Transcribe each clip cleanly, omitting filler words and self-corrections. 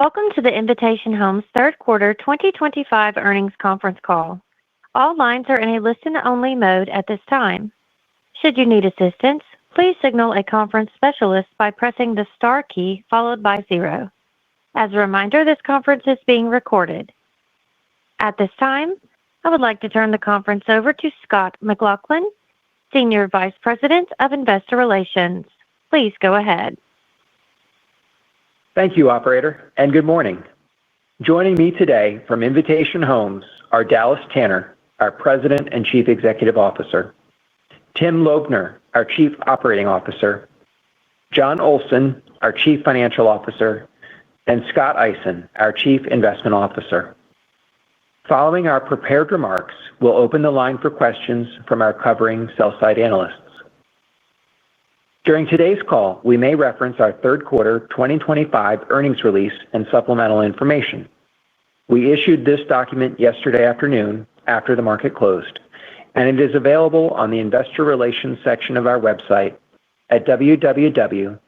Welcome to the Invitation Homes third quarter 2025 earnings conference call. All lines are in a listen-only mode at this time. Should you need assistance, please signal a conference specialist by pressing the star key followed by 0. As a reminder, this conference is being recorded. At this time, I would like to turn the conference over to Scott McLaughlin, Senior Vice President of Investor Relations. Please go ahead. Thank you, Operator, and good morning. Joining me today from Invitation Homes are Dallas Tanner, our President and Chief Executive Officer, Tim Lobner, our Chief Operating Officer, John Olson, our Chief Financial Officer, and Scott Eisen, our Chief Investment Officer. Following our prepared remarks, we'll open the line for questions from our covering sell-side analysts. During today's call, we may reference our third quarter 2025 earnings release and supplemental information. We issued this document yesterday afternoon after the market closed, and it is available on the Investor Relations section of our website at www.invh.com.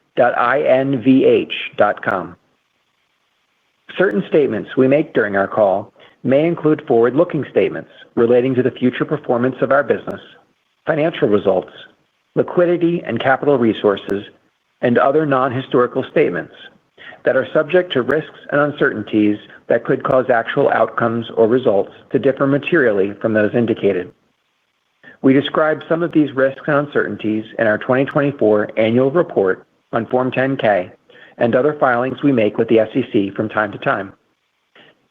Certain statements we make during our call may include forward-looking statements relating to the future performance of our business, financial results, liquidity and capital resources, and other non-historical statements that are subject to risks and uncertainties that could cause actual outcomes or results to differ materially from those indicated. We describe some of these risks and uncertainties in our 2024 annual report on Form 10-K and other filings we make with the SEC from time to time.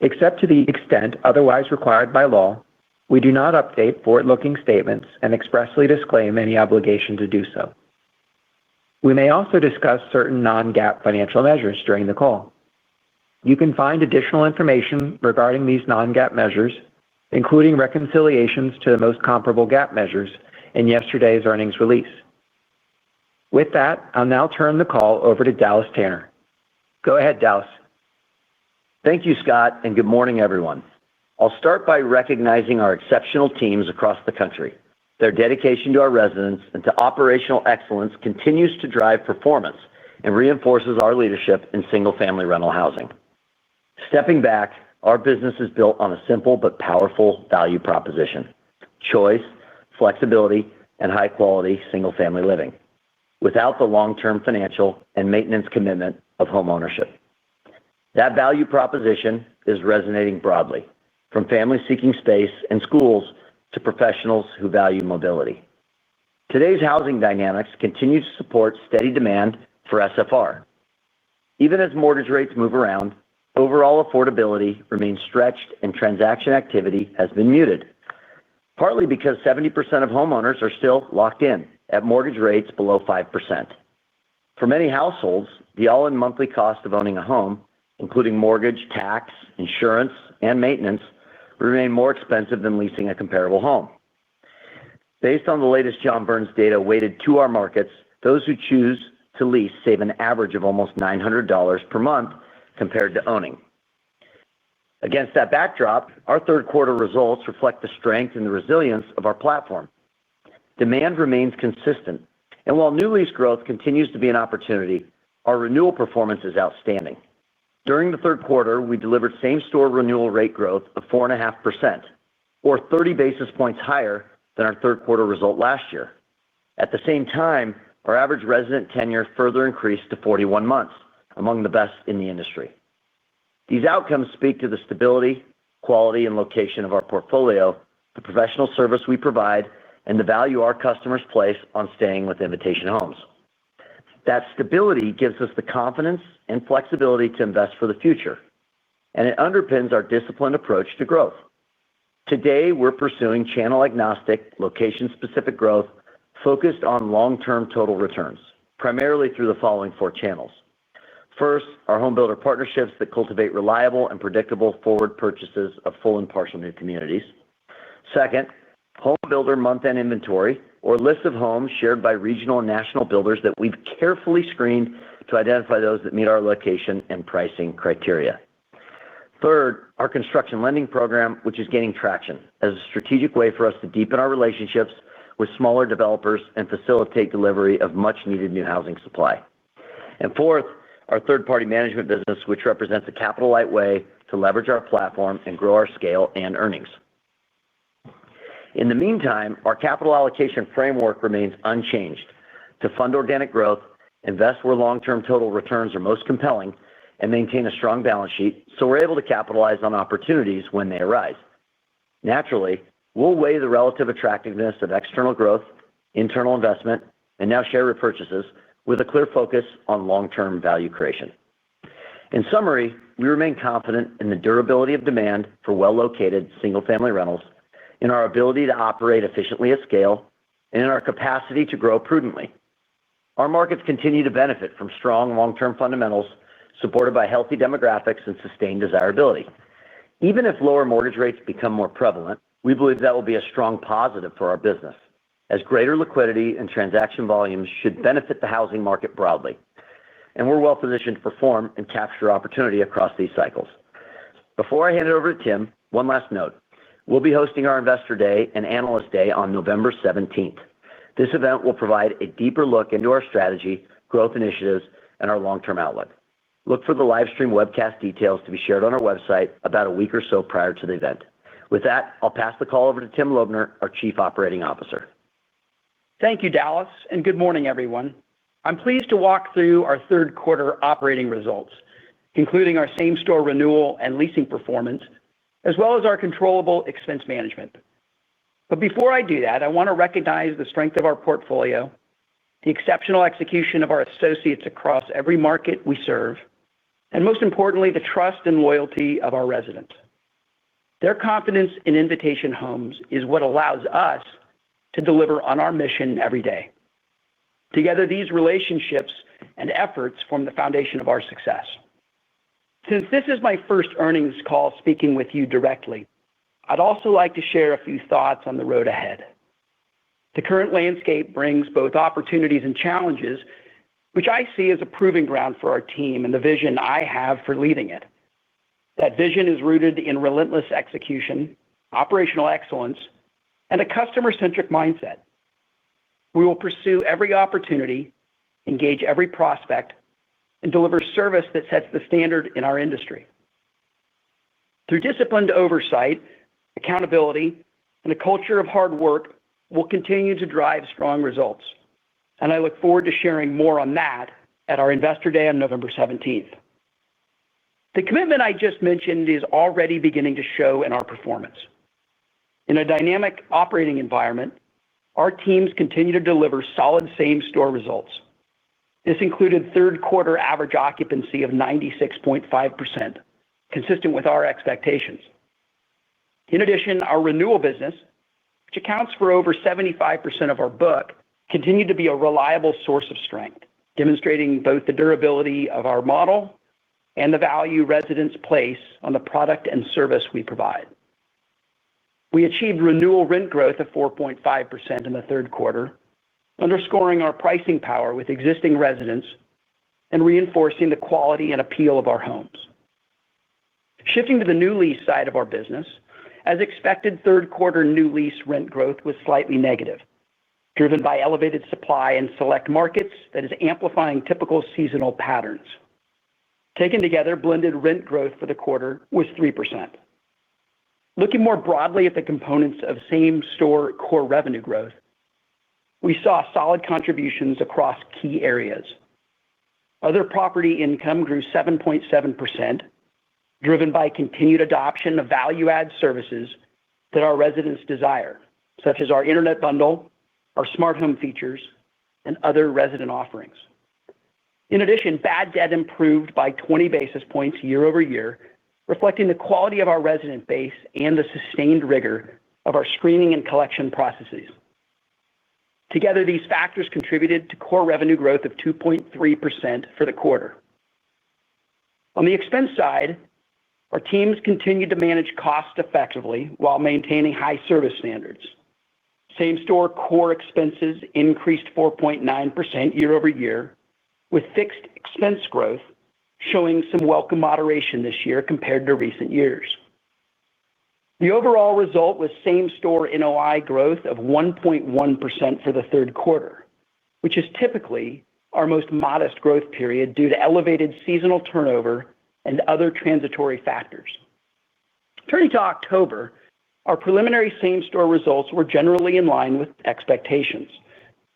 Except to the extent otherwise required by law, we do not update forward-looking statements and expressly disclaim any obligation to do so. We may also discuss certain non-GAAP financial measures during the call. You can find additional information regarding these non-GAAP measures, including reconciliations to the most comparable GAAP measures, in yesterday's earnings release. With that, I'll now turn the call over to Dallas Tanner. Go ahead, Dallas. Thank you, Scott, and good morning, everyone. I'll start by recognizing our exceptional teams across the country. Their dedication to our residents and to operational excellence continues to drive performance and reinforces our leadership in single-family rental housing. Stepping back, our business is built on a simple but powerful value proposition: choice, flexibility, and high-quality single-family living, without the long-term financial and maintenance commitment of homeownership. That value proposition is resonating broadly, from families seeking space and schools to professionals who value mobility. Today's housing dynamics continue to support steady demand for SFR. Even as mortgage rates move around, overall affordability remains stretched and transaction activity has been muted, partly because 70% of homeowners are still locked in at mortgage rates below 5%. For many households, the all-in monthly cost of owning a home, including mortgage, tax, insurance, and maintenance, remain more expensive than leasing a comparable home. Based on the latest John Burns data weighted to our markets, those who choose to lease save an average of almost $900 per month compared to owning. Against that backdrop, our third quarter results reflect the strength and the resilience of our platform. Demand remains consistent, and while new lease growth continues to be an opportunity, our renewal performance is outstanding. During the third quarter, we delivered same-store renewal rate growth of 4.5%, or 30 basis points higher than our third quarter result last year. At the same time, our average resident tenure further increased to 41 months, among the best in the industry. These outcomes speak to the stability, quality, and location of our portfolio, the professional service we provide, and the value our customers place on staying with Invitation Homes. That stability gives us the confidence and flexibility to invest for the future, and it underpins our disciplined approach to growth. Today, we're pursuing channel-agnostic, location-specific growth focused on long-term total returns, primarily through the following 4 channels. First, our homebuilder partnerships that cultivate reliable and predictable forward purchases of full and partial new communities. Second, homebuilder month-end inventory, or lists of homes shared by regional and national builders that we've carefully screened to identify those that meet our location and pricing criteria. Third, our construction lending program, which is gaining traction as a strategic way for us to deepen our relationships with smaller developers and facilitate delivery of much-needed new housing supply. And fourth, our third-party management business, which represents a capital-light way to leverage our platform and grow our scale and earnings. In the meantime, our capital allocation framework remains unchanged to fund organic growth, invest where long-term total returns are most compelling, and maintain a strong balance sheet so we're able to capitalize on opportunities when they arise. Naturally, we'll weigh the relative attractiveness of external growth, internal investment, and now share repurchases with a clear focus on long-term value creation. In summary, we remain confident in the durability of demand for well-located single-family rentals, in our ability to operate efficiently at scale, and in our capacity to grow prudently. Our markets continue to benefit from strong long-term fundamentals supported by healthy demographics and sustained desirability. Even if lower mortgage rates become more prevalent, we believe that will be a strong positive for our business, as greater liquidity and transaction volumes should benefit the housing market broadly. And we're well positioned to perform and capture opportunity across these cycles. Before I hand it over to Tim, one last note. We'll be hosting our Investor Day and Analyst Day on November 17th. This event will provide a deeper look into our strategy, growth initiatives, and our long-term outlook. Look for the live stream webcast details to be shared on our website about a week or so prior to the event. With that, I'll pass the call over to Tim Lobner, our Chief Operating Officer. Thank you, Dallas, and good morning, everyone. I'm pleased to walk through our third quarter operating results, including our same-store renewal and leasing performance, as well as our controllable expense management. But before I do that, I want to recognize the strength of our portfolio, the exceptional execution of our associates across every market we serve, and most importantly, the trust and loyalty of our residents. Their confidence in Invitation Homes is what allows us to deliver on our mission every day. Together, these relationships and efforts form the foundation of our success. Since this is my first earnings call speaking with you directly, I'd also like to share a few thoughts on the road ahead. The current landscape brings both opportunities and challenges, which I see as a proving ground for our team and the vision I have for leading it. That vision is rooted in relentless execution, operational excellence, and a customer-centric mindset. We will pursue every opportunity, engage every prospect, and deliver service that sets the standard in our industry. Through disciplined oversight, accountability, and a culture of hard work, we'll continue to drive strong results. And I look forward to sharing more on that at our Investor Day on November 17th. The commitment I just mentioned is already beginning to show in our performance. In a dynamic operating environment, our teams continue to deliver solid same-store results. This included third quarter average occupancy of 96.5%, consistent with our expectations. In addition, our renewal business, which accounts for over 75% of our book, continued to be a reliable source of strength, demonstrating both the durability of our model and the value residents place on the product and service we provide. We achieved renewal rent growth of 4.5% in the third quarter, underscoring our pricing power with existing residents and reinforcing the quality and appeal of our homes. Shifting to the new lease side of our business, as expected, third quarter new lease rent growth was slightly negative, driven by elevated supply in select markets that is amplifying typical seasonal patterns. Taken together, blended rent growth for the quarter was 3%. Looking more broadly at the components of same-store core revenue growth, we saw solid contributions across key areas. Other property income grew 7.7%, driven by continued adoption of value-add services that our residents desire, such as our internet bundle, our smart home features, and other resident offerings. In addition, bad debt improved by 20 basis points year over year, reflecting the quality of our resident base and the sustained rigor of our screening and collection processes. Together, these factors contributed to core revenue growth of 2.3% for the quarter. On the expense side, our teams continued to manage costs effectively while maintaining high service standards. Same-store core expenses increased 4.9% year over year, with fixed expense growth showing some welcome moderation this year compared to recent years. The overall result was same-store NOI growth of 1.1% for the third quarter, which is typically our most modest growth period due to elevated seasonal turnover and other transitory factors. Turning to October, our preliminary same-store results were generally in line with expectations.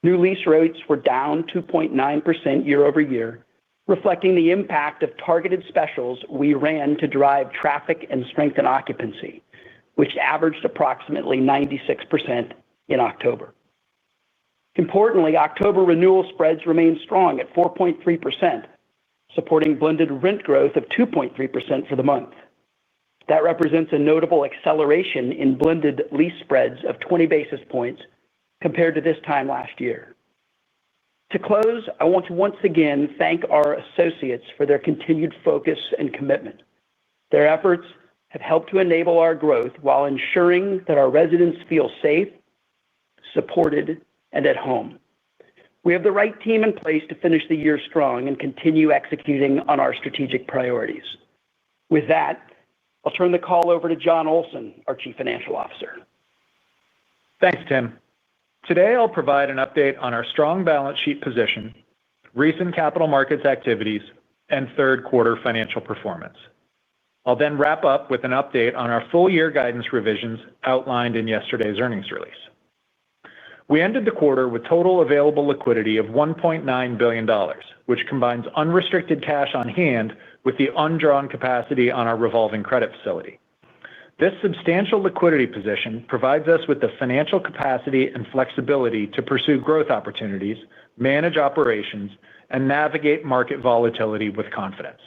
New lease rates were down 2.9% year-over-year, reflecting the impact of targeted specials we ran to drive traffic and strengthen occupancy, which averaged approximately 96% in October. Importantly, October renewal spreads remained strong at 4.3%, supporting blended rent growth of 2.3% for the month. That represents a notable acceleration in blended lease spreads of 20 basis points compared to this time last year. To close, I want to once again thank our associates for their continued focus and commitment. Their efforts have helped to enable our growth while ensuring that our residents feel safe, supported, and at home. We have the right team in place to finish the year strong and continue executing on our strategic priorities. With that, I'll turn the call over to Jon Olsen, our Chief Financial Officer. Thanks, Tim. Today, I'll provide an update on our strong balance sheet position, recent capital markets activities, and third quarter financial performance. I'll then wrap up with an update on our full-year guidance revisions outlined in yesterday's earnings release. We ended the quarter with total available liquidity of $1.9 billion, which combines unrestricted cash on hand with the undrawn capacity on our revolving credit facility. This substantial liquidity position provides us with the financial capacity and flexibility to pursue growth opportunities, manage operations, and navigate market volatility with confidence.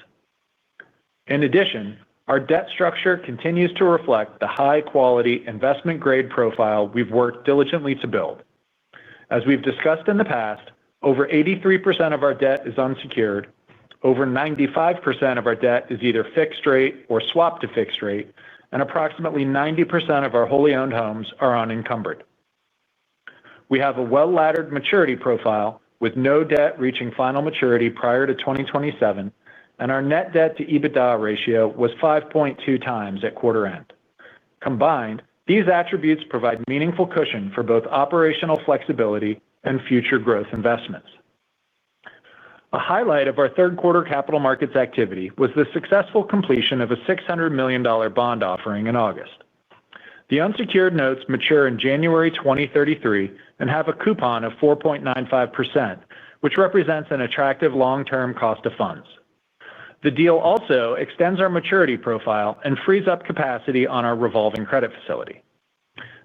In addition, our debt structure continues to reflect the high-quality investment-grade profile we've worked diligently to build. As we've discussed in the past, over 83% of our debt is unsecured, over 95% of our debt is either fixed rate or swapped to fixed rate, and approximately 90% of our wholly owned homes are unencumbered. We have a well-laddered maturity profile with no debt reaching final maturity prior to 2027, and our net debt to EBITDA ratio was 5.2 times at quarter end. Combined, these attributes provide meaningful cushion for both operational flexibility and future growth investments. A highlight of our third quarter capital markets activity was the successful completion of a $600 million bond offering in August. The unsecured notes mature in January 2033 and have a coupon of 4.95%, which represents an attractive long-term cost of funds. The deal also extends our maturity profile and frees up capacity on our revolving credit facility.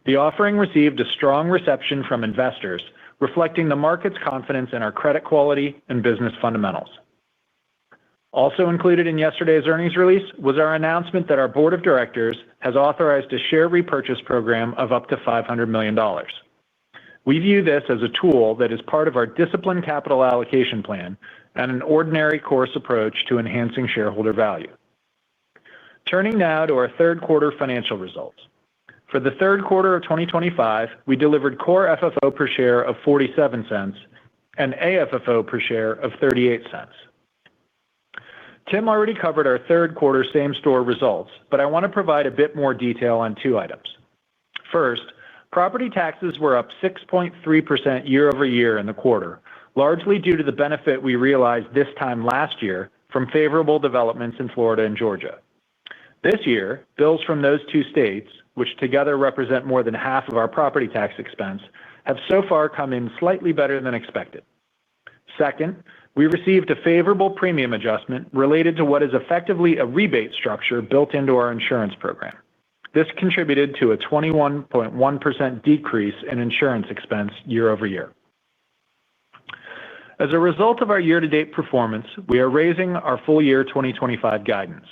The offering received a strong reception from investors, reflecting the market's confidence in our credit quality and business fundamentals. Also included in yesterday's earnings release was our announcement that our board of directors has authorized a share repurchase program of up to $500 million. We view this as a tool that is part of our disciplined capital allocation plan and an ordinary course approach to enhancing shareholder value. Turning now to our third quarter financial results. For the third quarter of 2025, we delivered core FFO per share of $0.47 and AFFO per share of $0.38. Tim already covered our third quarter same-store results, but I want to provide a bit more detail on two items. First, property taxes were up 6.3% year-over-year in the quarter, largely due to the benefit we realized this time last year from favorable developments in Florida and Georgia. This year, bills from those two states, which together represent more than half of our property tax expense, have so far come in slightly better than expected. Second, we received a favorable premium adjustment related to what is effectively a rebate structure built into our insurance program. This contributed to a 21.1% decrease in insurance expense year-over-year. As a result of our year-to-date performance, we are raising our full-year 2025 guidance.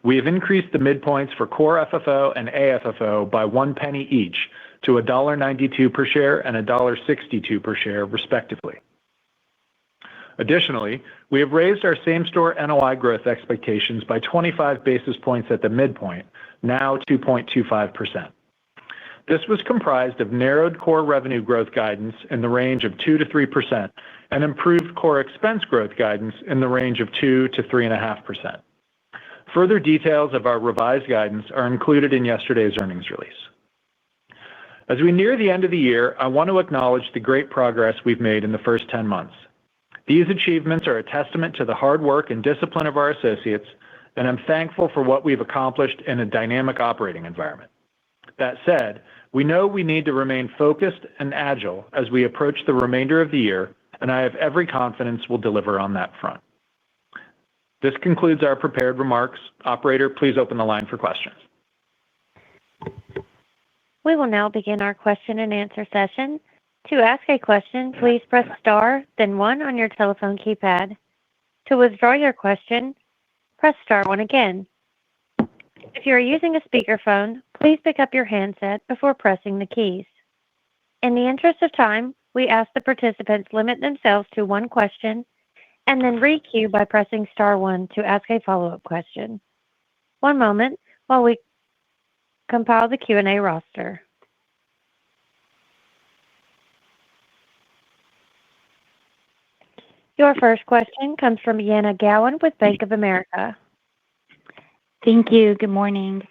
We have increased the midpoints for core FFO and AFFO by $0.01 each to $1.92 per share and $1.62 per share, respectively. Additionally, we have raised our same-store NOI growth expectations by 25 basis points at the midpoint, now 2.25%. This was comprised of narrowed core revenue growth guidance in the range of 2 to 3% and improved core expense growth guidance in the range of 2 to 3.5%. Further details of our revised guidance are included in yesterday's earnings release. As we near the end of the year, I want to acknowledge the great progress we've made in the first 10 months. These achievements are a testament to the hard work and discipline of our associates, and I'm thankful for what we've accomplished in a dynamic operating environment. That said, we know we need to remain focused and agile as we approach the remainder of the year, and I have every confidence we'll deliver on that front. This concludes our prepared remarks. Operator, please open the line for questions. We will now begin our question-and-answer session. To ask a question, please press star, then one on your telephone keypad. To withdraw your question, press star one again. If you are using a speakerphone, please pick up your handset before pressing the keys. In the interest of time, we ask the participants limit themselves to one question and then re-queue by pressing star one to ask a follow-up question. One moment while we compile the Q&A roster. Your first question comes from Yana Gowan with Bank of America. Thank you. Good morning.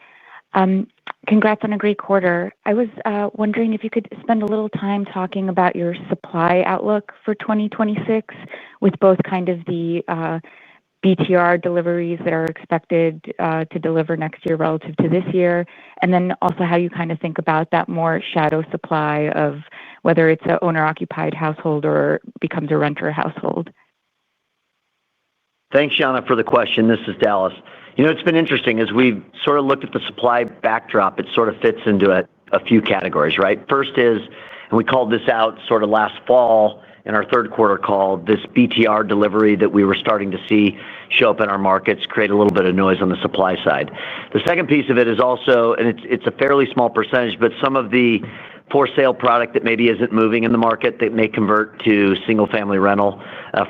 Congrats on a great quarter. I was wondering if you could spend a little time talking about your supply outlook for 2026 with both kind of the BTR deliveries that are expected to deliver next year relative to this year, and then also how you kind of think about that more shadow supply of whether it's an owner-occupied household or becomes a renter household. Thanks, Yana, for the question. This is Dallas. It's been interesting as we've sort of looked at the supply backdrop. It sort of fits into a few categories, right? First is, and we called this out sort of last fall in our third quarter call, this BTR delivery that we were starting to see show up in our markets, create a little bit of noise on the supply side. The second piece of it is also, and it's a fairly small percentage, but some of the for sale product that maybe isn't moving in the market that may convert to single-family rental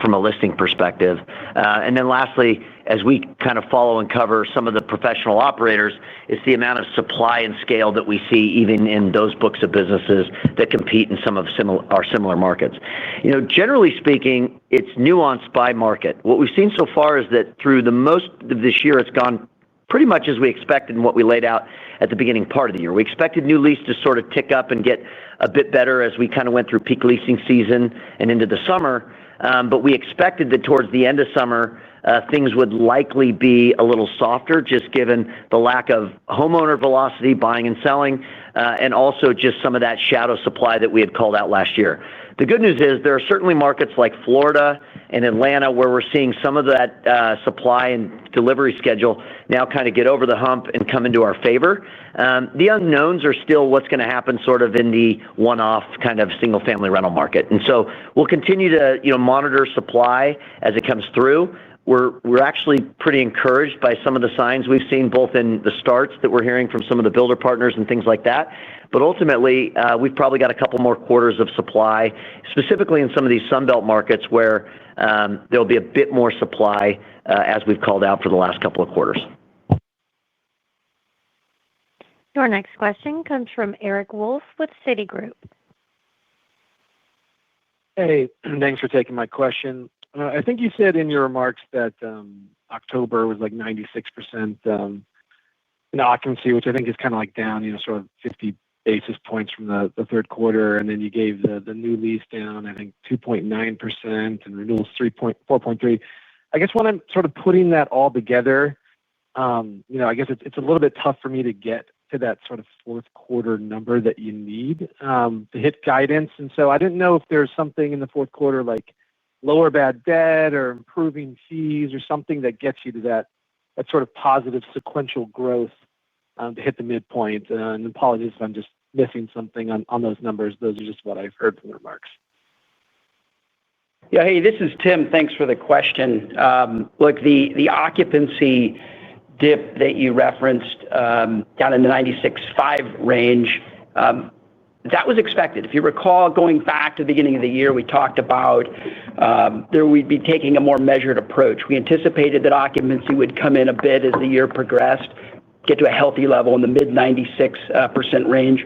from a listing perspective. And then lastly, as we kind of follow and cover some of the professional operators, it's the amount of supply and scale that we see even in those books of businesses that compete in some of our similar markets. Generally speaking, it's nuanced by market. What we've seen so far is that through the most of this year, it's gone pretty much as we expected and what we laid out at the beginning part of the year. We expected new lease to sort of tick up and get a bit better as we kind of went through peak leasing season and into the summer. But we expected that towards the end of summer, things would likely be a little softer, just given the lack of homeowner velocity, buying and selling, and also just some of that shadow supply that we had called out last year. The good news is there are certainly markets like Florida and Atlanta where we're seeing some of that supply and delivery schedule now kind of get over the hump and come into our favor. The unknowns are still what's going to happen sort of in the one-off kind of single-family rental market. And so we'll continue to monitor supply as it comes through. We're actually pretty encouraged by some of the signs we've seen both in the starts that we're hearing from some of the builder partners and things like that. But ultimately, we've probably got a couple more quarters of supply, specifically in some of these Sunbelt markets where there'll be a bit more supply as we've called out for the last couple of quarters. Your next question comes from Eric Wolfe with Citigroup. Hey, thanks for taking my question. I think you said in your remarks that October was like 96% in occupancy, which I think is kind of like down, sort of 50 basis points from the third quarter. And then you gave the new lease down, I think 2.9% and renewals 4.3%. I guess when I'm sort of putting that all together, I guess it's a little bit tough for me to get to that sort of fourth quarter number that you need to hit guidance. And so I didn't know if there's something in the fourth quarter like lower bad debt or improving fees or something that gets you to that sort of positive sequential growth to hit the midpoint. And apologies if I'm just missing something on those numbers. Those are just what I've heard from the remarks. Yeah, hey, this is Tim. Thanks for the question. Look, the occupancy dip that you referenced down in the 96.5 range, that was expected. If you recall, going back to the beginning of the year, we talked about we'd be taking a more measured approach. We anticipated that occupancy would come in a bit as the year progressed, get to a healthy level in the mid-96% range,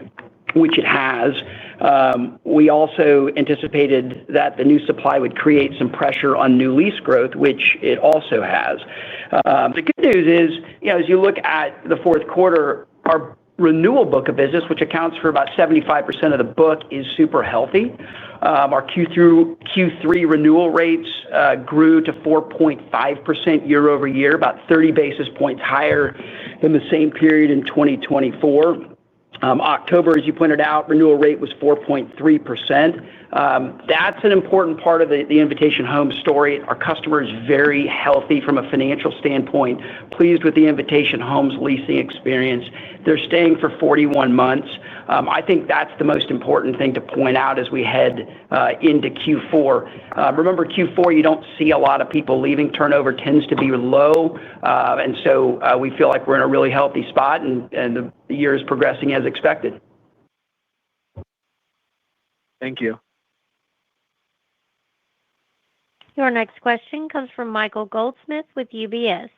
which it has. We also anticipated that the new supply would create some pressure on new lease growth, which it also has. The good news is, as you look at the fourth quarter, our renewal book of business, which accounts for about 75% of the book, is super healthy. Our Q3 renewal rates grew to 4.5% year-over-year, about 30 basis points higher than the same period in 2024. October, as you pointed out, renewal rate was 4.3%. That's an important part of the Invitation Homes story. Our customer is very healthy from a financial standpoint, pleased with the Invitation Homes leasing experience. They're staying for 41 months. I think that's the most important thing to point out as we head into Q4. Remember, Q4, you don't see a lot of people leaving. Turnover tends to be low. And so we feel like we're in a really healthy spot, and the year is progressing as expected. Thank you. Your next question comes from Michael Goldsmith with UBS.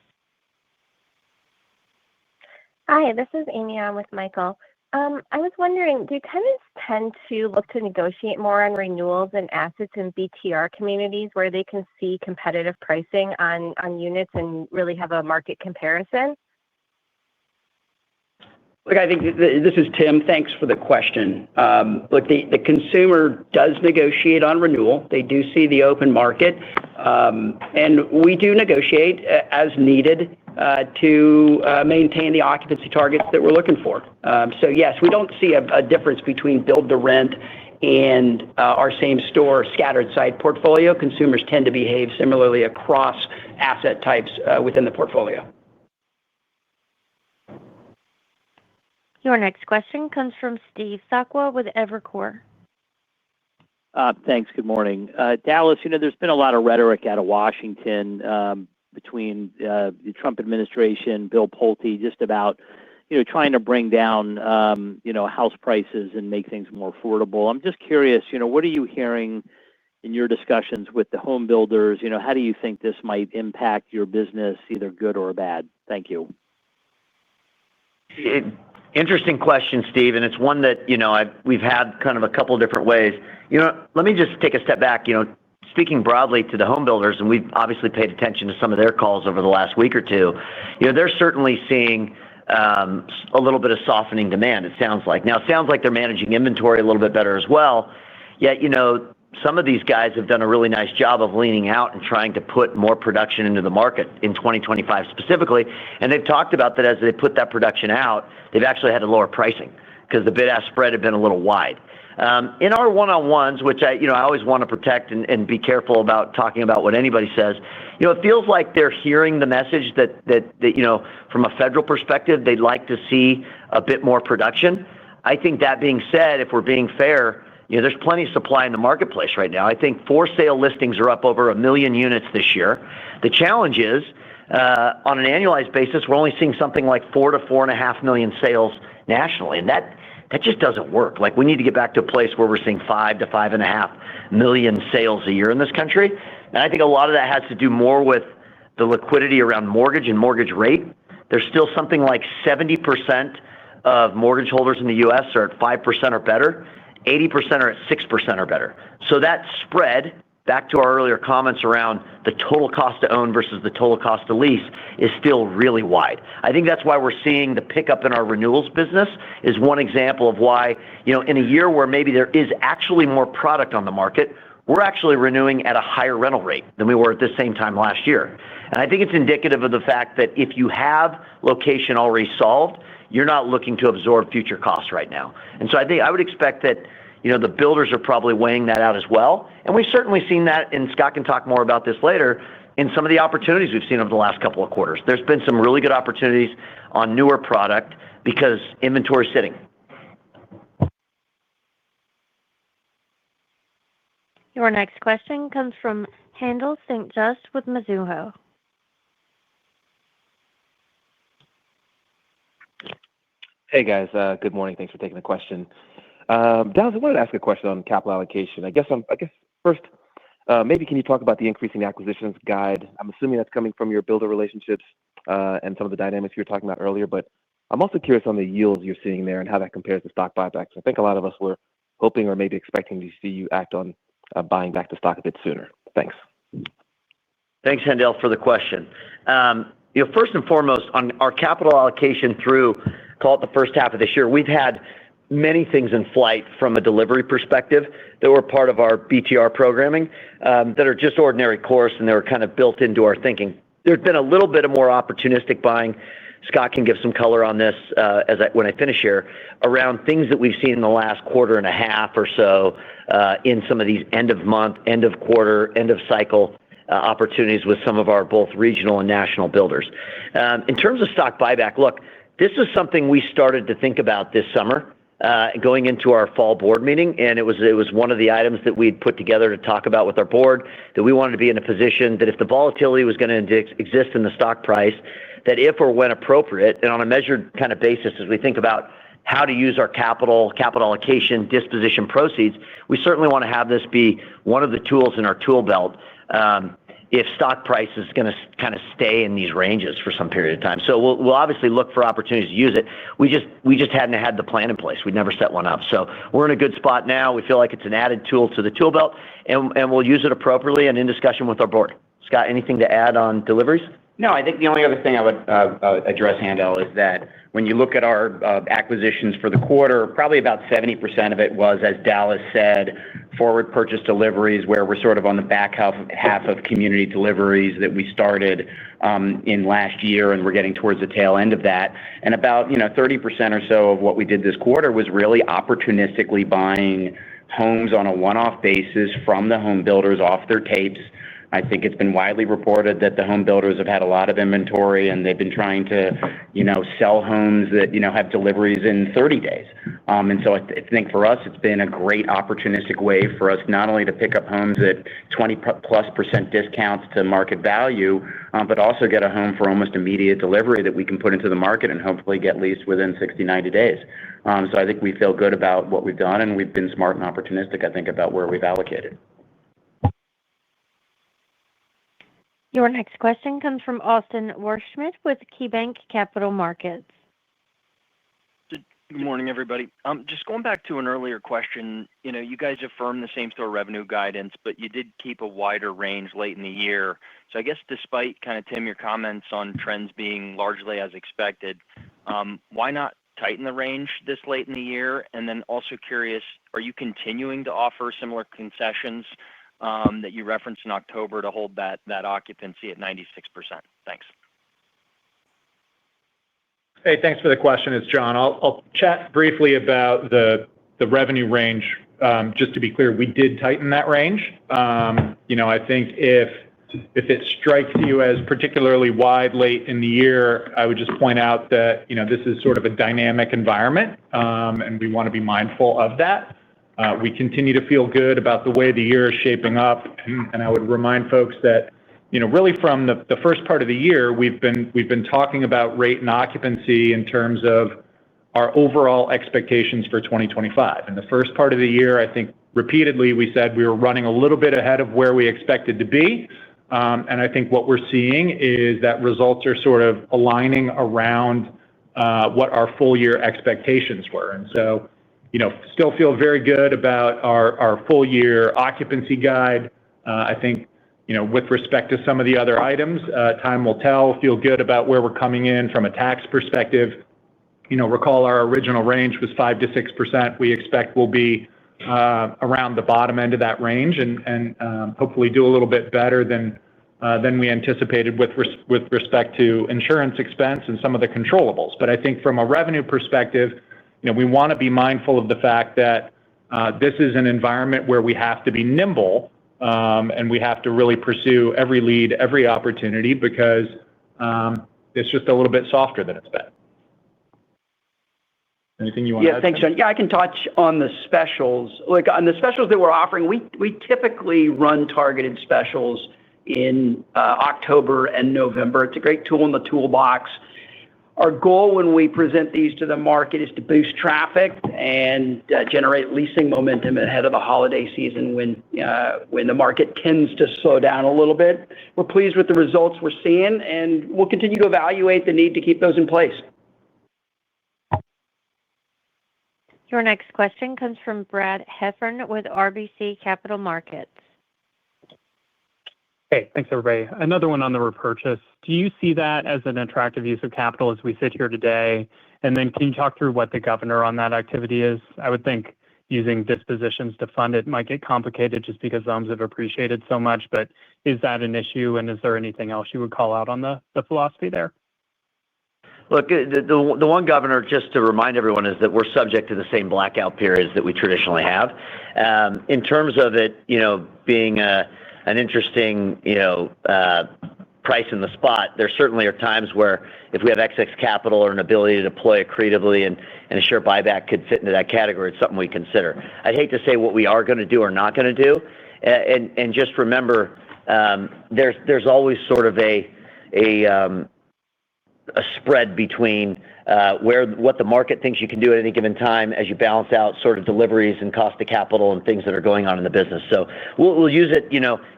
Hi, this is Amy. I'm with Michael. I was wondering, do tenants tend to look to negotiate more on renewals and assets in BTR communities where they can see competitive pricing on units and really have a market comparison? Look, I think this is Tim. Thanks for the question. Look, the consumer does negotiate on renewal. They do see the open market. And we do negotiate as needed to maintain the occupancy targets that we're looking for. So yes, we don't see a difference between build-to-rent and our same-store scattered site portfolio. Consumers tend to behave similarly across asset types within the portfolio. Your next question comes from Steve Sakwa with Evercore. Thanks. Good morning. Dallas, there's been a lot of rhetoric out of Washington between the Trump administration, Bill Pulte, just about trying to bring down house prices and make things more affordable. I'm just curious, what are you hearing in your discussions with the home builders? How do you think this might impact your business, either good or bad? Thank you. Interesting question, Steve, and it's one that we've had kind of a couple different ways. Let me just take a step back. Speaking broadly to the home builders, and we've obviously paid attention to some of their calls over the last week or two, they're certainly seeing a little bit of softening demand, it sounds like. Now, it sounds like they're managing inventory a little bit better as well. Yet, some of these guys have done a really nice job of leaning out and trying to put more production into the market in 2025 specifically. And they've talked about that as they put that production out, they've actually had to lower pricing because the bid-ask spread had been a little wide. In our one-on-ones, which I always want to protect and be careful about talking about what anybody says, it feels like they're hearing the message that from a federal perspective, they'd like to see a bit more production. I think that being said, if we're being fair, there's plenty of supply in the marketplace right now. I think for-sale listings are up over 1 million units this year. The challenge is, on an annualized basis, we're only seeing something like 4 to 4.5 million sales nationally. And that just doesn't work. We need to get back to a place where we're seeing 5 to 5.5 million sales a year in this country. And I think a lot of that has to do more with the liquidity around mortgage and mortgage rate. There's still something like 70% of mortgage holders in the U.S. are at 5% or better. 80% are at 6% or better. So that spread, back to our earlier comments around the total cost to own versus the total cost to lease, is still really wide. I think that's why we're seeing the pickup in our renewals business is one example of why, in a year where maybe there is actually more product on the market, we're actually renewing at a higher rental rate than we were at the same time last year. And I think it's indicative of the fact that if you have location already solved, you're not looking to absorb future costs right now. And so I would expect that the builders are probably weighing that out as well. And we've certainly seen that, and Scott can talk more about this later, in some of the opportunities we've seen over the last couple of quarters. There's been some really good opportunities on newer product because inventory is sitting. Your next question comes from Haendel St. Juste with Mizuho. Hey, guys. Good morning. Thanks for taking the question. Dallas, I wanted to ask a question on capital allocation. I guess first, maybe can you talk about the increasing acquisitions guide? I'm assuming that's coming from your builder relationships and some of the dynamics you were talking about earlier, but I'm also curious on the yields you're seeing there and how that compares to stock buybacks. I think a lot of us were hoping or maybe expecting to see you act on buying back the stock a bit sooner. Thanks. Thanks, Haendel, for the question. First and foremost, on our capital allocation through call it the first half of this year, we've had many things in flight from a delivery perspective that were part of our BTR programming that are just ordinary course, and they were kind of built into our thinking. There's been a little bit of more opportunistic buying. Scott can give some color on this when I finish here, around things that we've seen in the last quarter and a half or so in some of these end of month, end of quarter, end of cycle opportunities with some of our both regional and national builders. In terms of stock buyback, look, this is something we started to think about this summer going into our fall board meeting, and it was one of the items that we'd put together to talk about with our board, that we wanted to be in a position that if the volatility was going to exist in the stock price, that if or when appropriate, and on a measured kind of basis as we think about how to use our capital allocation, disposition proceeds, we certainly want to have this be one of the tools in our tool belt if stock price is going to kind of stay in these ranges for some period of time. So we'll obviously look for opportunities to use it. We just hadn't had the plan in place. We'd never set one up. So we're in a good spot now. We feel like it's an added tool to the tool belt, and we'll use it appropriately and in discussion with our board. Scott, anything to add on deliveries? No, I think the only other thing I would address, Haendel, is that when you look at our acquisitions for the quarter, probably about 70% of it was, as Dallas said, forward purchase deliveries, where we're sort of on the back half of community deliveries that we started in last year, and we're getting towards the tail end of that. And about 30% or so of what we did this quarter was really opportunistically buying homes on a one-off basis from the home builders off their tapes. I think it's been widely reported that the home builders have had a lot of inventory, and they've been trying to, sell homes that, have deliveries in 30 days. And so I think for us, it's been a great opportunistic way for us not only to pick up homes at 20+% discounts to market value, but also get a home for almost immediate delivery that we can put into the market and hopefully get leased within 60, 90 days. So I think we feel good about what we've done, and we've been smart and opportunistic, I think, about where we've allocated. Your next question comes from Austin Wurschmidt with KeyBanc Capital Markets. Good morning, everybody. Just going back to an earlier question, you guys affirmed the same-store revenue guidance, but you did keep a wider range late in the year. So I guess despite kind of, Tim, your comments on trends being largely as expected, why not tighten the range this late in the year? And then also curious, are you continuing to offer similar concessions that you referenced in October to hold that occupancy at 96%? Thanks. Hey, thanks for the question. It's John. I'll chat briefly about the revenue range. Just to be clear, we did tighten that range. I think if it strikes you as particularly wide late in the year, I would just point out that this is sort of a dynamic environment, and we want to be mindful of that. We continue to feel good about the way the year is shaping up, and I would remind folks that really from the first part of the year, we've been talking about rate and occupancy in terms of our overall expectations for 2025. In the first part of the year, I think repeatedly we said we were running a little bit ahead of where we expected to be, and I think what we're seeing is that results are sort of aligning around what our full year expectations were. And so still feel very good about our full year occupancy guide. I think, with respect to some of the other items, time will tell. Feel good about where we're coming in from a tax perspective. Recall our original range was 5% to 6%. We expect we'll be around the bottom end of that range and hopefully do a little bit better than we anticipated with respect to insurance expense and some of the controllables. But I think from a revenue perspective, we want to be mindful of the fact that this is an environment where we have to be nimble, and we have to really pursue every lead, every opportunity, because it's just a little bit softer than it's been. Anything you want to add? Yeah, thanks, John. Yeah, I can touch on the specials. Look, on the specials that we're offering, we typically run targeted specials in October and November. It's a great tool in the toolbox. Our goal when we present these to the market is to boost traffic and generate leasing momentum ahead of the holiday season when the market tends to slow down a little bit. We're pleased with the results we're seeing, and we'll continue to evaluate the need to keep those in place. Your next question comes from Brad Heffern with RBC Capital Markets. Hey, thanks, everybody. Another one on the repurchase. Do you see that as an attractive use of capital as we sit here today? And then can you talk through what the governor on that activity is? I would think using dispositions to fund it might get complicated just because homes have appreciated so much, but is that an issue? And is there anything else you would call out on the philosophy there? Look, the one governor, just to remind everyone, is that we're subject to the same blackout periods that we traditionally have. In terms of it, being an interesting, price in the spot, there certainly are times where if we have excess capital or an ability to deploy it creatively and a share buyback could fit into that category, it's something we consider. I'd hate to say what we are going to do or not going to do. And just remember, there's always sort of a spread between what the market thinks you can do at any given time as you balance out sort of deliveries and cost of capital and things that are going on in the business. So we'll use it,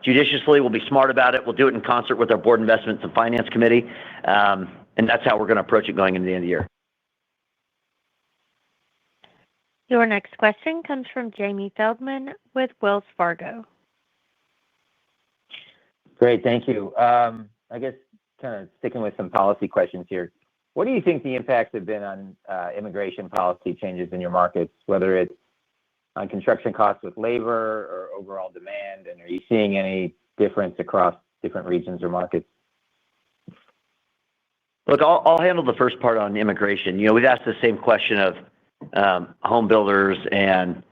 judiciously. We'll be smart about it. We'll do it in concert with our board investments and finance committee. And that's how we're going to approach it going into the end of the year. Your next question comes from Jamie Feldman with Wells Fargo. Great, thank you. I guess kind of sticking with some policy questions here. What do you think the impacts have been on immigration policy changes in your markets, whether it's on construction costs with labor or overall demand? And are you seeing any difference across different regions or markets? Look, I'll handle the first part on immigration. We've asked the same question of home builders, and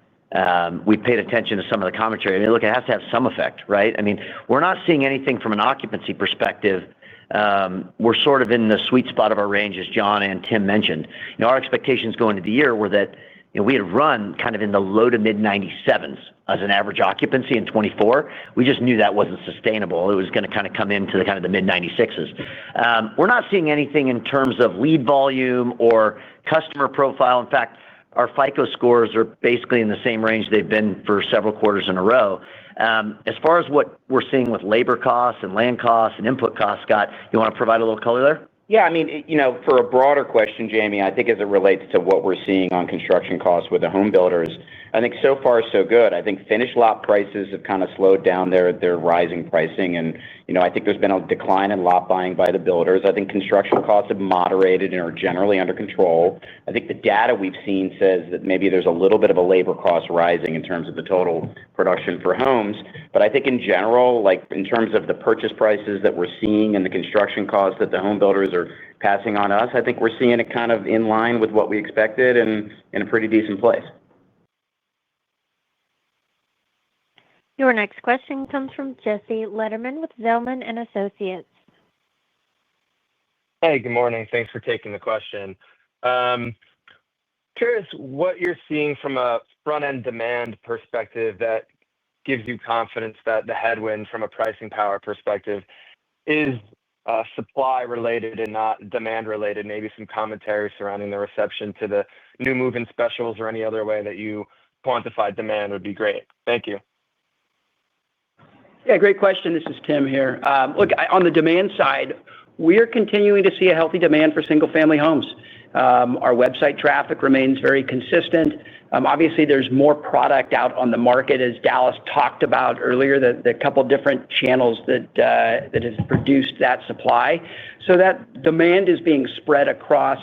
we paid attention to some of the commentary. I mean, look, it has to have some effect, right? I mean, we're not seeing anything from an occupancy perspective. We're sort of in the sweet spot of our range, as John and Tim mentioned. Our expectations going into the year were that we had run kind of in the low to mid 97s as an average occupancy in 24. We just knew that wasn't sustainable. It was going to kind of come into the kind of the mid 96s. We're not seeing anything in terms of lead volume or customer profile. In fact, our FICO scores are basically in the same range they've been for several quarters in a row. As far as what we're seeing with labor costs and land costs and input costs, Scott, you want to provide a little color there? Yeah, I mean, for a broader question, Jamie, I think as it relates to what we're seeing on construction costs with the home builders, I think so far so good. I think finished lot prices have kind of slowed down their rising pricing, and I think there's been a decline in lot buying by the builders. I think construction costs have moderated and are generally under control. I think the data we've seen says that maybe there's a little bit of a labor cost rising in terms of the total production for homes. But I think in general, like in terms of the purchase prices that we're seeing and the construction costs that the home builders are passing on us, I think we're seeing it kind of in line with what we expected and in a pretty decent place. Your next question comes from Jesse Lederman with Zelman & Associates. Hey, good morning. Thanks for taking the question. Curious what you're seeing from a front-end demand perspective that gives you confidence that the headwind from a pricing power perspective is supply-related and not demand-related. Maybe some commentary surrounding the reception to the new move-in specials or any other way that you quantify demand would be great. Thank you. Yeah, great question. This is Tim here. Look, on the demand side, we're continuing to see a healthy demand for single-family homes. Our website traffic remains very consistent. Obviously, there's more product out on the market, as Dallas talked about earlier, the couple different channels that have produced that supply. So that demand is being spread across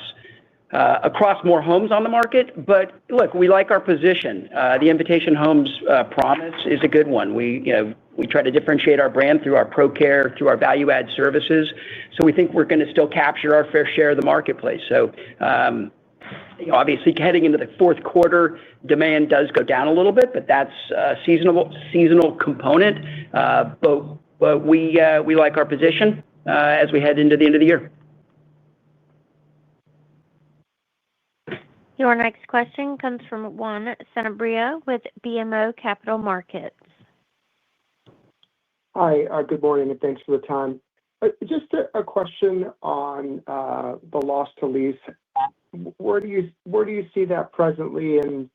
more homes on the market. But look, we like our position. The Invitation Homes promise is a good one. We try to differentiate our brand through our ProCare, through our value-add services. So we think we're going to still capture our fair share of the marketplace. So obviously, heading into the fourth quarter, demand does go down a little bit, but that's a seasonal component. But we like our position as we head into the end of the year. Your next question comes from Juan Sanabria with BMO Capital Markets. Hi, good morning, and thanks for the time. Just a question on the loss to lease. Where do you see that presently? And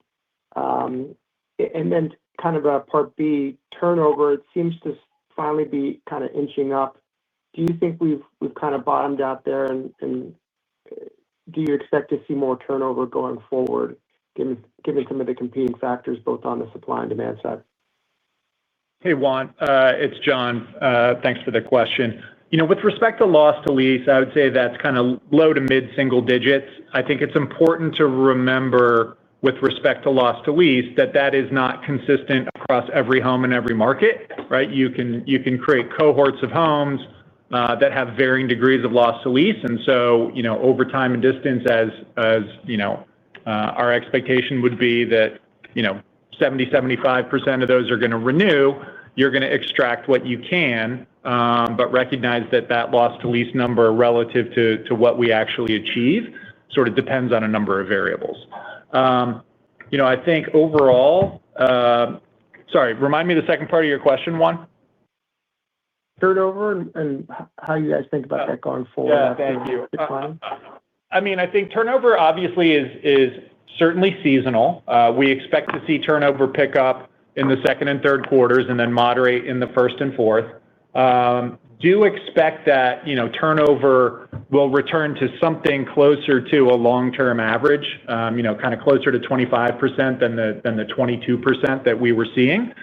then kind of a part B, turnover. It seems to finally be kind of inching up. Do you think we've kind of bottomed out there, and do you expect to see more turnover going forward, given some of the competing factors both on the supply and demand side? Hey, Juan. It's John. Thanks for the question. With respect to loss to lease, I would say that's kind of low to mid-single digits. I think it's important to remember with respect to loss to lease that is not consistent across every home and every market, right? You can create cohorts of homes that have varying degrees of loss to lease. Over time and distance, our expectation would be that 70-75% of those are going to renew. You're going to extract what you can, but recognize that loss to lease number relative to what we actually achieve sort of depends on a number of variables. I think overall, sorry, remind me the second part of your question, Juan. Turnover and how you guys think about that going forward. Yeah, thank you. I think turnover obviously is certainly seasonal. We expect to see turnover pick up in the second and third quarters and then moderate in the first and fourth. Do expect that turnover will return to something closer to a long-term average, kind of closer to 25% than the 22% that we were seeing.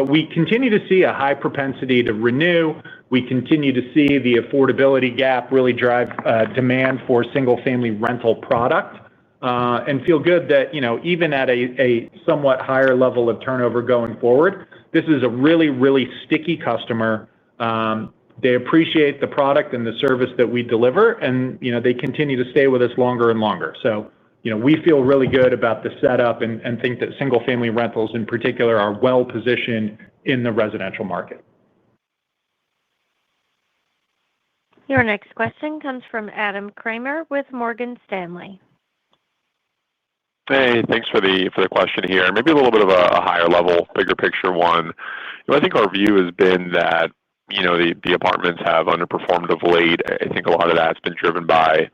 We continue to see a high propensity to renew. We continue to see the affordability gap really drive demand for single-family rental product and feel good that even at a somewhat higher level of turnover going forward, this is a really, really sticky customer. They appreciate the product and the service that we deliver, and they continue to stay with us longer and longer. We feel really good about the setup and think that single-family rentals in particular are well-positioned in the residential market. Your next question comes from Adam Kramer with Morgan Stanley. Hey, thanks for the question here. Maybe a little bit of a higher level, bigger picture one. I think our view has been that the apartments have underperformed of late. I think a lot of that's been driven by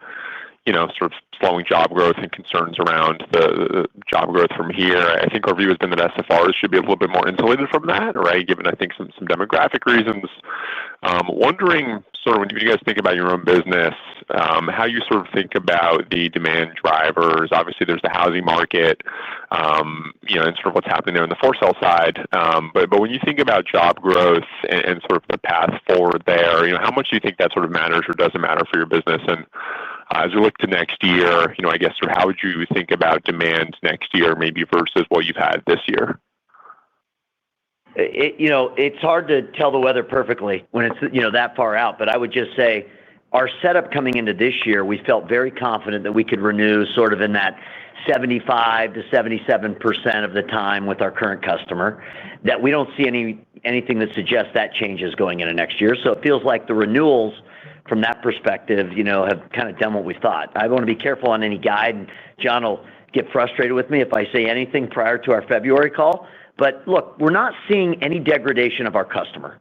sort of slowing job growth and concerns around the job growth from here. I think our view has been that SFRs should be a little bit more insulated from that, right? Given I think some demographic reasons. Wondering sort of when you guys think about your own business, how you sort of think about the demand drivers. Obviously, there's the housing market, and sort of what's happening there on the for sale side. But when you think about job growth and sort of the path forward there, how much do you think that sort of matters or doesn't matter for your business? And as we look to next year, I guess sort of how would you think about demand next year, maybe versus what you've had this year? It's hard to tell the weather perfectly when it's that far out, but I would just say our setup coming into this year, we felt very confident that we could renew sort of in that 75-77% of the time with our current customer, that we don't see anything that suggests that changes going into next year. So it feels like the renewals from that perspective, have kind of done what we thought. I want to be careful on any guide. John will get frustrated with me if I say anything prior to our February call. But look, we're not seeing any degradation of our customer.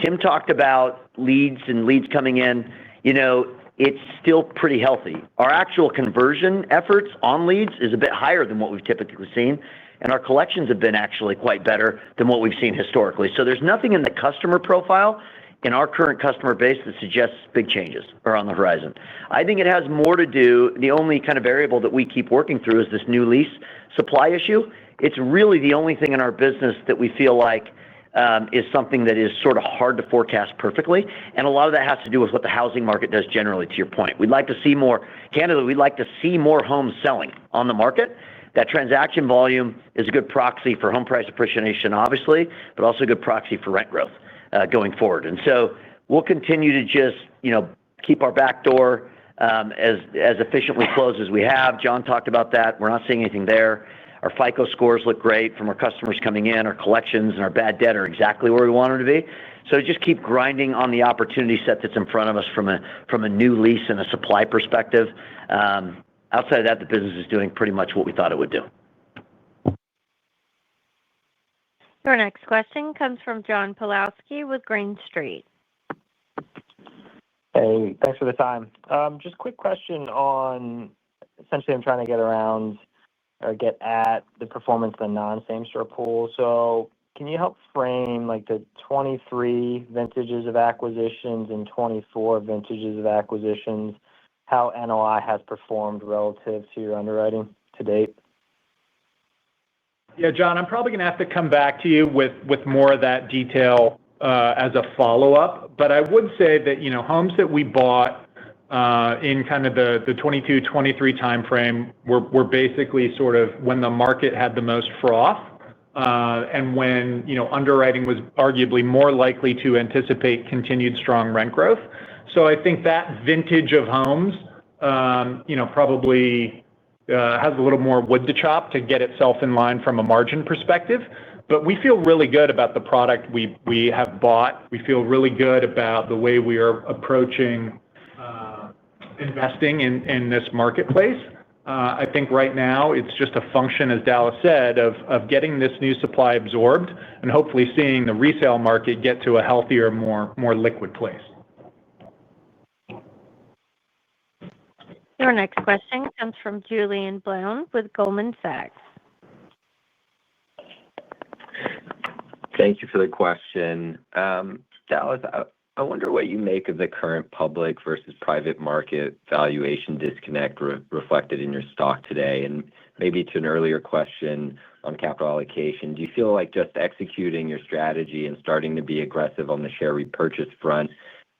Tim talked about leads and leads coming in. It's still pretty healthy. Our actual conversion efforts on leads is a bit higher than what we've typically seen, and our collections have been actually quite better than what we've seen historically. So there's nothing in the customer profile in our current customer base that suggests big changes are on the horizon. I think it has more to do, the only kind of variable that we keep working through is this new lease supply issue. It's really the only thing in our business that we feel like is something that is sort of hard to forecast perfectly. And a lot of that has to do with what the housing market does generally, to your point. We'd like to see more, candidly, we'd like to see more homes selling on the market. That transaction volume is a good proxy for home price appreciation, obviously, but also a good proxy for rent growth going forward. And so we'll continue to just, keep our back door as efficiently closed as we have. John talked about that. We're not seeing anything there. Our FICO scores look great from our customers coming in. Our collections and our bad debt are exactly where we want them to be. So just keep grinding on the opportunity set that's in front of us from a new lease and a supply perspective. Outside of that, the business is doing pretty much what we thought it would do. Your next question comes from John Pawlowski with Green Street. Hey, thanks for the time. Just quick question on, essentially I'm trying to get around or get at the performance of the non-same-store pool. So can you help frame like the 23 vintages of acquisitions and 24 vintages of acquisitions, how NOI has performed relative to your underwriting to date? Yeah, John, I'm probably going to have to come back to you with more of that detail as a follow-up. But I would say that homes that we bought in kind of the 22, 23 timeframe were basically sort of when the market had the most froth and when underwriting was arguably more likely to anticipate continued strong rent growth. So I think that vintage of homes probably has a little more wood to chop to get itself in line from a margin perspective. But we feel really good about the product we have bought. We feel really good about the way we are approaching investing in this marketplace. I think right now it's just a function, as Dallas said, of getting this new supply absorbed and hopefully seeing the resale market get to a healthier, more liquid place. Your next question comes from Julian Blouin with Goldman Sachs. Thank you for the question. Dallas, I wonder what you make of the current public versus private market valuation disconnect reflected in your stock today. And maybe to an earlier question on capital allocation, do you feel like just executing your strategy and starting to be aggressive on the share repurchase front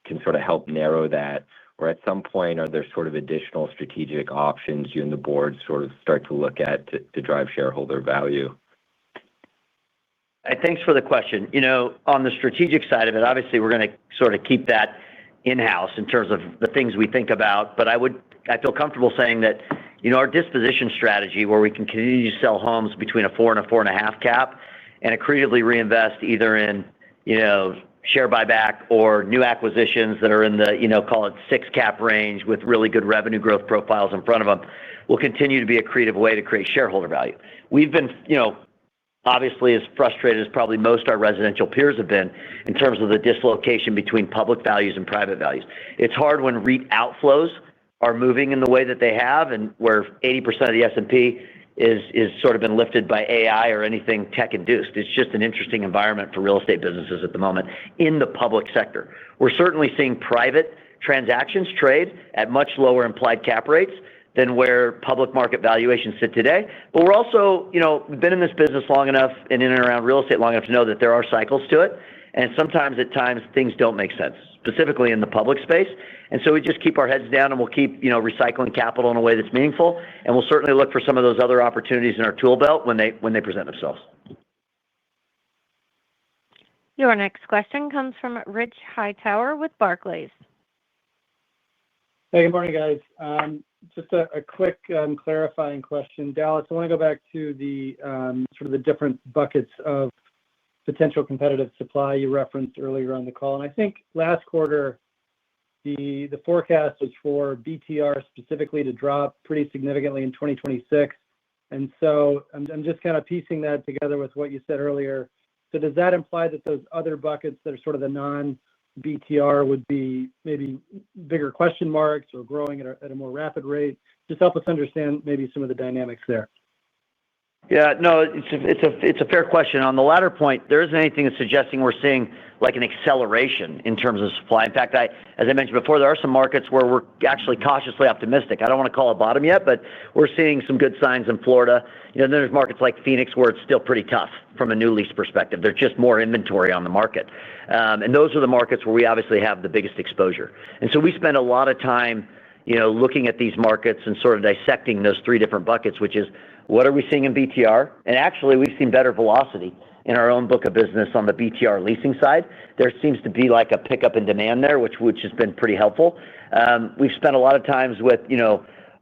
can sort of help narrow that? Or at some point, are there sort of additional strategic options you and the board sort of start to look at to drive shareholder value? Thanks for the question. On the strategic side of it, obviously, we're going to sort of keep that in-house in terms of the things we think about. But I feel comfortable saying that our disposition strategy, where we can continue to sell homes between a 4 and a 4.5 cap and accretively reinvest either in share buyback or new acquisitions that are in the call it 6 cap range with really good revenue growth profiles in front of them, will continue to be a creative way to create shareholder value. We've been obviously as frustrated as probably most our residential peers have been in terms of the dislocation between public values and private values. It's hard when REIT outflows are moving in the way that they have, and where 80% of the S&P is sort of been lifted by AI or anything tech-induced. It's just an interesting environment for real estate businesses at the moment in the public sector. We're certainly seeing private transactions trade at much lower implied cap rates than where public market valuations sit today. But we're also, we've been in this business long enough and in and around real estate long enough to know that there are cycles to it. And sometimes at times things don't make sense, specifically in the public space. And so we just keep our heads down and we'll keep, recycling capital in a way that's meaningful. And we'll certainly look for some of those other opportunities in our tool belt when they present themselves. Your next question comes from Rich Hightower with Barclays. Hey, good morning, guys. Just a quick clarifying question. Dallas, I want to go back to the sort of the different buckets of potential competitive supply you referenced earlier on the call. And I think last quarter, the forecast was for BTR specifically to drop pretty significantly in 2026. And so I'm just kind of piecing that together with what you said earlier. So does that imply that those other buckets that are sort of the non-BTR would be maybe bigger question marks or growing at a more rapid rate? Just help us understand maybe some of the dynamics there. Yeah, no, it's a fair question. On the latter point, there isn't anything that's suggesting we're seeing like an acceleration in terms of supply. In fact, as I mentioned before, there are some markets where we're actually cautiously optimistic. I don't want to call it bottom yet, but we're seeing some good signs in Florida. Then there's markets like Phoenix where it's still pretty tough from a new lease perspective. There's just more inventory on the market. And those are the markets where we obviously have the biggest exposure. And so we spend a lot of time, looking at these markets and sort of dissecting those 3 different buckets, which is what are we seeing in BTR? And actually, we've seen better velocity in our own book of business on the BTR leasing side. There seems to be like a pickup in demand there, which has been pretty helpful. We've spent a lot of times with,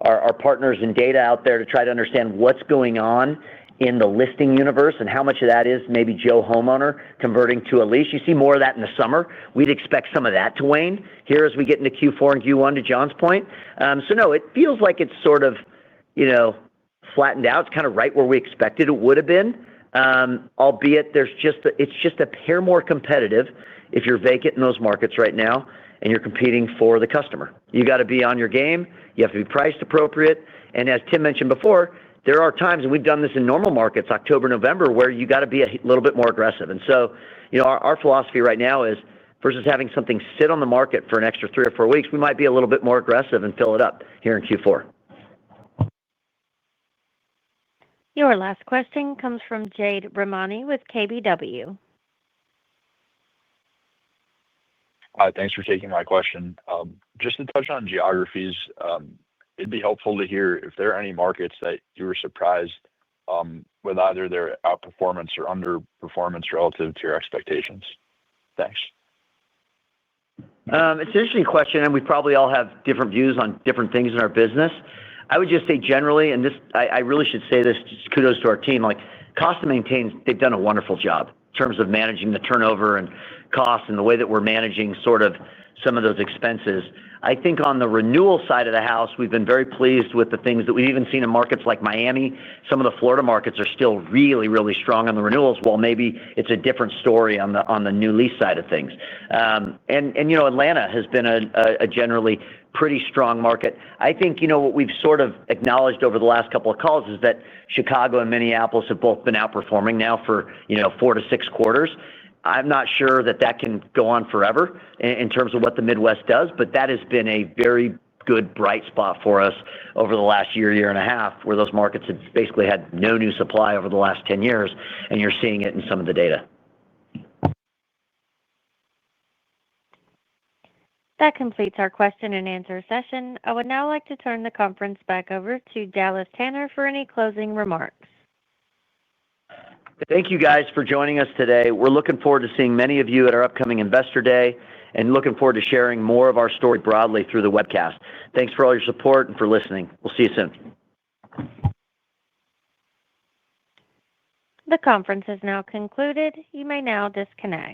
our partners in data out there to try to understand what's going on in the listing universe and how much of that is maybe Joe homeowner converting to a lease. You see more of that in the summer. We'd expect some of that to wane here as we get into Q4 and Q1, to John's point. So no, it feels like it's sort of, flattened out. It's kind of right where we expected it would have been, albeit it's just a hair more competitive if you're vacant in those markets right now and you're competing for the customer. You got to be on your game. You have to be priced appropriate. And as Tim mentioned before, there are times, and we've done this in normal markets, October, November, where you got to be a little bit more aggressive. And so, our philosophy right now is versus having something sit on the market for an extra 3 or 4 weeks, we might be a little bit more aggressive and fill it up here in Q4. Your last question comes from Jade Rahmani with KBW. Hi, thanks for taking my question. Just to touch on geographies, it'd be helpful to hear if there are any markets that you were surprised with either their outperformance or underperformance relative to your expectations. Thanks. It's an interesting question, and we probably all have different views on different things in our business. I would just say generally, and I really should say this, just kudos to our team, like cost to maintain, they've done a wonderful job in terms of managing the turnover and costs and the way that we're managing sort of some of those expenses. I think on the renewal side of the house, we've been very pleased with the things that we've even seen in markets like Miami. Some of the Florida markets are still really, really strong on the renewals, while maybe it's a different story on the new lease side of things. Atlanta has been a generally pretty strong market. I think, what we've sort of acknowledged over the last couple of calls is that Chicago and Minneapolis have both been outperforming now for, 4 to 6 quarters. I'm not sure that can go on forever in terms of what the Midwest does, but that has been a very good bright spot for us over the last year and a half, where those markets have basically had no new supply over the last 10 years, and you're seeing it in some of the data. That completes our question and answer session. I would now like to turn the conference back over to Dallas Tanner for any closing remarks. Thank you guys for joining us today. We're looking forward to seeing many of you at our upcoming Investor Day and looking forward to sharing more of our story broadly through the webcast. Thanks for all your support and for listening. We'll see you soon. The conference is now concluded. You may now disconnect.